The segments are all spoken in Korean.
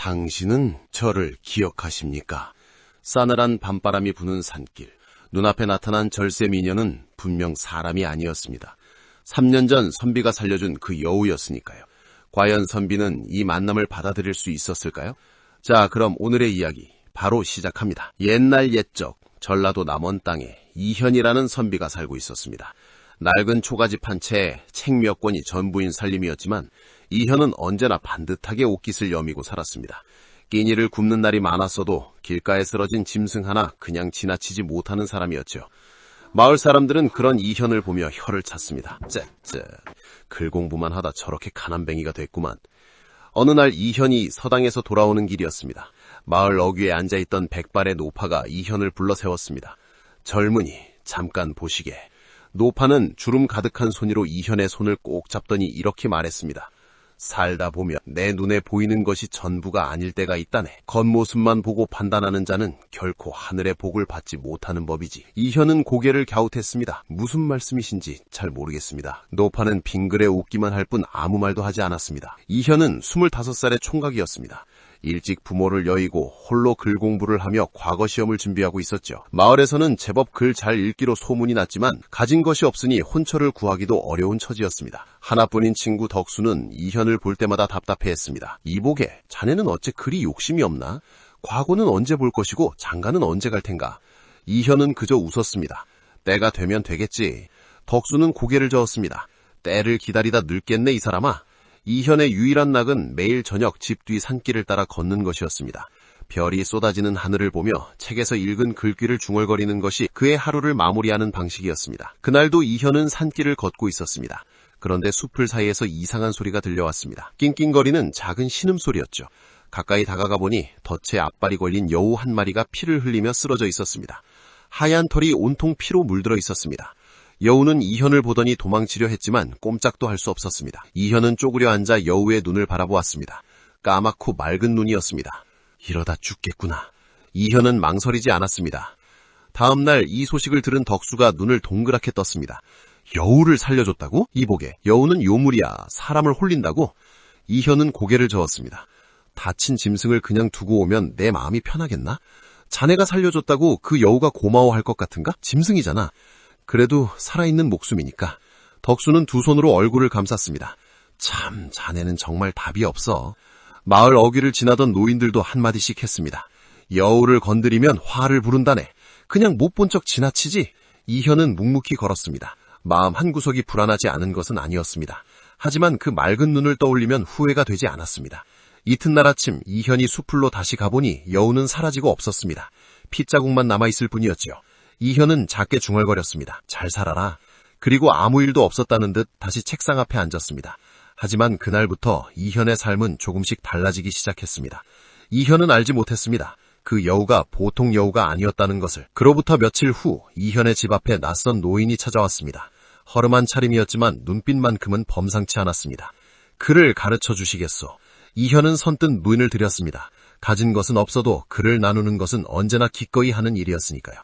당신은 저를 기억하십니까? 싸늘한 밤바람이 부는 산길, 눈앞에 나타난 절세 미녀는 분명 사람이 아니었습니다. 3년 전 선비가 살려준 그 여우였으니까요. 과연 선비는 이 만남을 받아들일 수 있었을까요? 자, 그럼 오늘의 이야기 바로 시작합니다. 옛날 옛적 전라도 남원 땅에 이현이라는 선비가 살고 있었습니다. 낡은 초가집 한 채에 책 몇 권이 전부인 살림이었지만 이현은 언제나 반듯하게 옷깃을 여미고 살았습니다. 끼니를 굽는 날이 많았어도 길가에 쓰러진 짐승 하나 그냥 지나치지 못하는 사람이었죠. 마을 사람들은 그런 이현을 보며 혀를 찼습니다. 쯧쯧, 글 공부만 하다 저렇게 가난뱅이가 됐구만. 어느 날 이현이 서당에서 돌아오는 길이었습니다. 마을 어귀에 앉아있던 백발의 노파가 이현을 불러 세웠습니다. 젊은이, 잠깐 보시게. 노파는 주름 가득한 손으로 이현의 손을 꼭 잡더니 이렇게 말했습니다. 살다 보면 내 눈에 보이는 것이 전부가 아닐 때가 있다네. 겉모습만 보고 판단하는 자는 결코 하늘의 복을 받지 못하는 법이지. 이현은 고개를 갸웃했습니다. 무슨 말씀이신지 잘 모르겠습니다. 노파는 빙그레 웃기만 할 뿐 아무 말도 하지 않았습니다. 이현은 25살의 총각이었습니다. 일찍 부모를 여의고 홀로 글 공부를 하며 과거 시험을 준비하고 있었죠. 마을에서는 제법 글 잘 읽기로 소문이 났지만 가진 것이 없으니 혼처를 구하기도 어려운 처지였습니다. 하나뿐인 친구 덕수는 이현을 볼 때마다 답답해했습니다. 이보게, 자네는 어째 그리 욕심이 없나? 과거는 언제 볼 것이고 장가는 언제 갈 텐가? 이현은 그저 웃었습니다. 때가 되면 되겠지. 덕수는 고개를 저었습니다. 때를 기다리다 늙겠네 이 사람아. 이현의 유일한 낙은 매일 저녁 집 뒤 산길을 따라 걷는 것이었습니다. 별이 쏟아지는 하늘을 보며 책에서 읽은 글귀를 중얼거리는 것이 그의 하루를 마무리하는 방식이었습니다. 그날도 이현은 산길을 걷고 있었습니다. 그런데 숲을 사이에서 이상한 소리가 들려왔습니다. 낑낑거리는 작은 신음소리였죠. 가까이 다가가 보니 덫에 앞발이 걸린 여우 한 마리가 피를 흘리며 쓰러져 있었습니다. 하얀 털이 온통 피로 물들어 있었습니다. 여우는 이현을 보더니 도망치려 했지만 꼼짝도 할 수 없었습니다. 이현은 쪼그려 앉아 여우의 눈을 바라보았습니다. 까맣고 맑은 눈이었습니다. 이러다 죽겠구나. 이현은 망설이지 않았습니다. 다음 날 이 소식을 들은 덕수가 눈을 동그랗게 떴습니다. 여우를 살려줬다고? 이보게, 여우는 요물이야. 사람을 홀린다고? 이현은 고개를 저었습니다. 다친 짐승을 그냥 두고 오면 내 마음이 편하겠나? 자네가 살려줬다고 그 여우가 고마워할 것 같은가? 짐승이잖아. 그래도 살아있는 목숨이니까. 덕수는 두 손으로 얼굴을 감쌌습니다. 참, 자네는 정말 답이 없어. 마을 어귀를 지나던 노인들도 한마디씩 했습니다. 여우를 건드리면 화를 부른다네. 그냥 못 본 척 지나치지. 이현은 묵묵히 걸었습니다. 마음 한구석이 불안하지 않은 것은 아니었습니다. 하지만 그 맑은 눈을 떠올리면 후회가 되지 않았습니다. 이튿날 아침 이현이 숲으로 다시 가보니 여우는 사라지고 없었습니다. 핏자국만 남아있을 뿐이었죠. 이현은 작게 중얼거렸습니다. 잘 살아라. 그리고 아무 일도 없었다는 듯 다시 책상 앞에 앉았습니다. 하지만 그날부터 이현의 삶은 조금씩 달라지기 시작했습니다. 이현은 알지 못했습니다. 그 여우가 보통 여우가 아니었다는 것을. 그로부터 며칠 후 이현의 집 앞에 낯선 노인이 찾아왔습니다. 허름한 차림이었지만 눈빛만큼은 범상치 않았습니다. 글을 가르쳐 주시겠소. 이현은 선뜻 문을 들였습니다. 가진 것은 없어도 글을 나누는 것은 언제나 기꺼이 하는 일이었으니까요.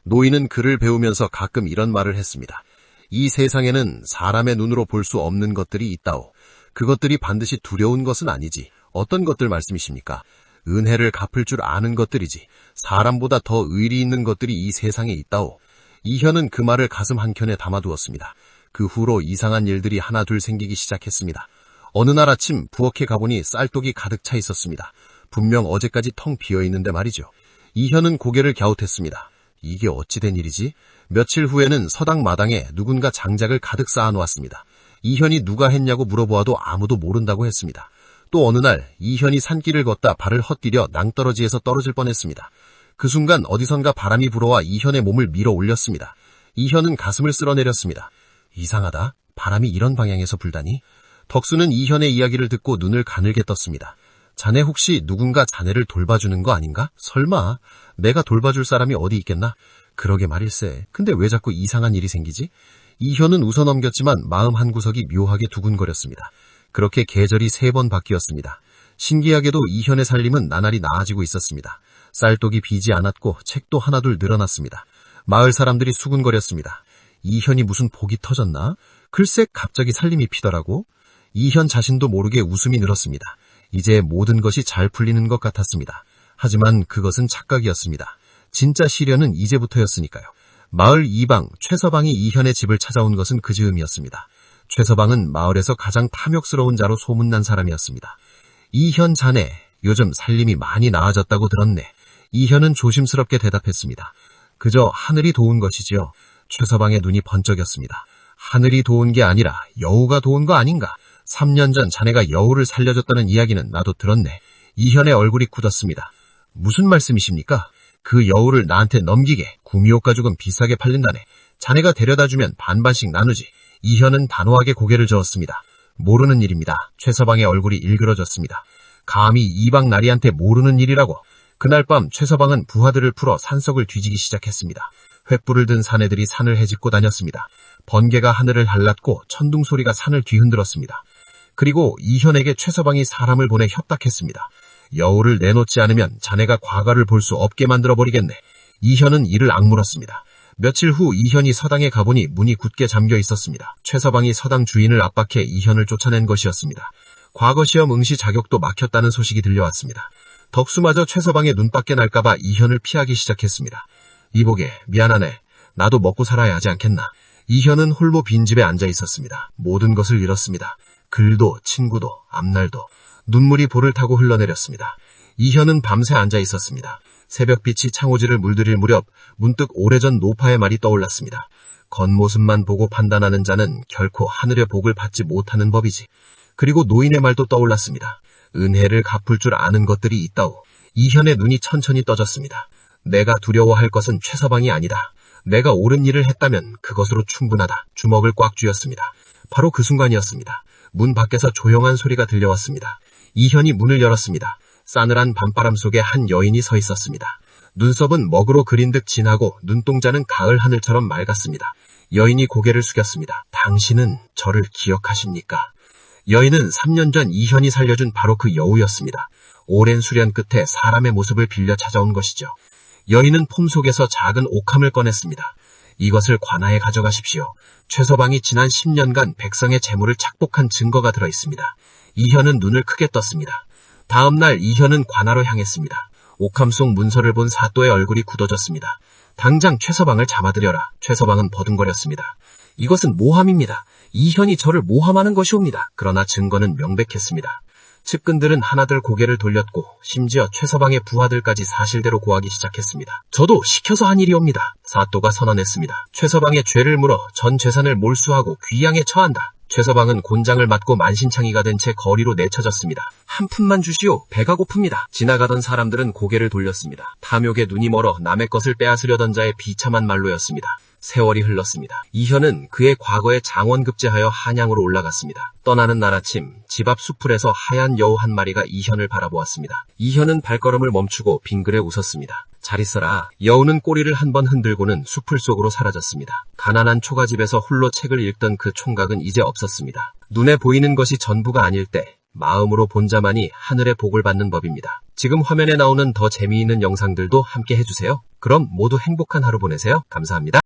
노인은 글을 배우면서 가끔 이런 말을 했습니다. 이 세상에는 사람의 눈으로 볼 수 없는 것들이 있다오. 그것들이 반드시 두려운 것은 아니지. 어떤 것들 말씀이십니까? 은혜를 갚을 줄 아는 것들이지. 사람보다 더 의리 있는 것들이 이 세상에 있다오. 이현은 그 말을 가슴 한켠에 담아두었습니다. 그 후로 이상한 일들이 하나 둘 생기기 시작했습니다. 어느 날 아침 부엌에 가보니 쌀독이 가득 차 있었습니다. 분명 어제까지 텅 비어있는데 말이죠. 이현은 고개를 갸웃했습니다. 이게 어찌 된 일이지? 며칠 후에는 서당 마당에 누군가 장작을 가득 쌓아놓았습니다. 이현이 누가 했냐고 물어보아도 아무도 모른다고 했습니다. 또 어느 날 이현이 산길을 걷다 발을 헛디뎌 낭떠러지에서 떨어질 뻔했습니다. 그 순간 어디선가 바람이 불어와 이현의 몸을 밀어 올렸습니다. 이현은 가슴을 쓸어내렸습니다. 이상하다. 바람이 이런 방향에서 불다니? 덕수는 이현의 이야기를 듣고 눈을 가늘게 떴습니다. 자네 혹시 누군가 자네를 돌봐주는 거 아닌가? 설마 내가 돌봐줄 사람이 어디 있겠나? 그러게 말일세. 근데 왜 자꾸 이상한 일이 생기지? 이현은 웃어넘겼지만 마음 한구석이 묘하게 두근거렸습니다. 그렇게 계절이 3번 바뀌었습니다. 신기하게도 이현의 살림은 나날이 나아지고 있었습니다. 쌀독이 비지 않았고 책도 하나둘 늘어났습니다. 마을 사람들이 수군거렸습니다. 이현이 무슨 복이 터졌나? 글쎄 갑자기 살림이 피더라고. 이현 자신도 모르게 웃음이 늘었습니다. 이제 모든 것이 잘 풀리는 것 같았습니다. 하지만 그것은 착각이었습니다. 진짜 시련은 이제부터였으니까요. 마을 이방 최서방이 이현의 집을 찾아온 것은 그 즈음이었습니다. 최서방은 마을에서 가장 탐욕스러운 자로 소문난 사람이었습니다. 이현 자네, 요즘 살림이 많이 나아졌다고 들었네. 이현은 조심스럽게 대답했습니다. 그저 하늘이 도운 것이지요. 최서방의 눈이 번쩍였습니다. 하늘이 도운 게 아니라 여우가 도운 거 아닌가? 3년 전 자네가 여우를 살려줬다는 이야기는 나도 들었네. 이현의 얼굴이 굳었습니다. 무슨 말씀이십니까? 그 여우를 나한테 넘기게. 구미호 가죽은 비싸게 팔린다네. 자네가 데려다주면 반반씩 나누지. 이현은 단호하게 고개를 저었습니다. 모르는 일입니다. 최서방의 얼굴이 일그러졌습니다. 감히 이방 나리한테 모르는 일이라고. 그날 밤 최서방은 부하들을 풀어 산석을 뒤지기 시작했습니다. 횃불을 든 사내들이 산을 헤집고 다녔습니다. 번개가 하늘을 할랐고 천둥 소리가 산을 뒤흔들었습니다. 그리고 이현에게 최서방이 사람을 보내 협박했습니다. 여우를 내놓지 않으면 자네가 과거를 볼 수 없게 만들어버리겠네. 이현은 이를 악물었습니다. 며칠 후 이현이 서당에 가보니 문이 굳게 잠겨 있었습니다. 최서방이 서당 주인을 압박해 이현을 쫓아낸 것이었습니다. 과거 시험 응시 자격도 막혔다는 소식이 들려왔습니다. 덕수마저 최서방의 눈밖에 날까봐 이현을 피하기 시작했습니다. 이보게, 미안하네. 나도 먹고 살아야 하지 않겠나. 이현은 홀로 빈집에 앉아 있었습니다. 모든 것을 잃었습니다. 글도, 친구도, 앞날도. 눈물이 볼을 타고 흘러내렸습니다. 이현은 밤새 앉아 있었습니다. 새벽빛이 창호지를 물들일 무렵 문득 오래전 노파의 말이 떠올랐습니다. 겉모습만 보고 판단하는 자는 결코 하늘의 복을 받지 못하는 법이지. 그리고 노인의 말도 떠올랐습니다. 은혜를 갚을 줄 아는 것들이 있다오. 이현의 눈이 천천히 떠졌습니다. 내가 두려워할 것은 최서방이 아니다. 내가 옳은 일을 했다면 그것으로 충분하다. 주먹을 꽉 쥐었습니다. 바로 그 순간이었습니다. 문 밖에서 조용한 소리가 들려왔습니다. 이현이 문을 열었습니다. 싸늘한 밤바람 속에 한 여인이 서 있었습니다. 눈썹은 먹으로 그린 듯 진하고 눈동자는 가을 하늘처럼 맑았습니다. 여인이 고개를 숙였습니다. 당신은 저를 기억하십니까? 여인은 3년 전 이현이 살려준 바로 그 여우였습니다. 오랜 수련 끝에 사람의 모습을 빌려 찾아온 것이죠. 여인은 폼 속에서 작은 옥함을 꺼냈습니다. 이것을 관아에 가져가십시오. 최서방이 지난 10년간 백성의 재물을 착복한 증거가 들어있습니다. 이현은 눈을 크게 떴습니다. 다음 날 이현은 관아로 향했습니다. 옥함 속 문서를 본 사또의 얼굴이 굳어졌습니다. 당장 최서방을 잡아들여라. 최서방은 버둥거렸습니다. 이것은 모함입니다. 이현이 저를 모함하는 것이옵니다. 그러나 증거는 명백했습니다. 측근들은 하나둘 고개를 돌렸고 심지어 최서방의 부하들까지 사실대로 고하기 시작했습니다. 저도 시켜서 한 일이옵니다. 사또가 선언했습니다. 최서방의 죄를 물어 전 재산을 몰수하고 귀양에 처한다. 최서방은 곤장을 맞고 만신창이가 된 채 거리로 내쳐졌습니다. 한 푼만 주시오. 배가 고픕니다. 지나가던 사람들은 고개를 돌렸습니다. 탐욕에 눈이 멀어 남의 것을 빼앗으려던 자의 비참한 말로였습니다. 세월이 흘렀습니다. 이현은 그의 과거에 장원급제하여 한양으로 올라갔습니다. 떠나는 날 아침 집 앞 수풀에서 하얀 여우 한 마리가 이현을 바라보았습니다. 이현은 발걸음을 멈추고 빙그레 웃었습니다. 잘 있어라. 여우는 꼬리를 한번 흔들고는 수풀 속으로 사라졌습니다. 가난한 초가집에서 홀로 책을 읽던 그 총각은 이제 없었습니다. 눈에 보이는 것이 전부가 아닐 때 마음으로 본 자만이 하늘의 복을 받는 법입니다. 지금 화면에 나오는 더 재미있는 영상들도 함께 해주세요. 그럼 모두 행복한 하루 보내세요. 감사합니다.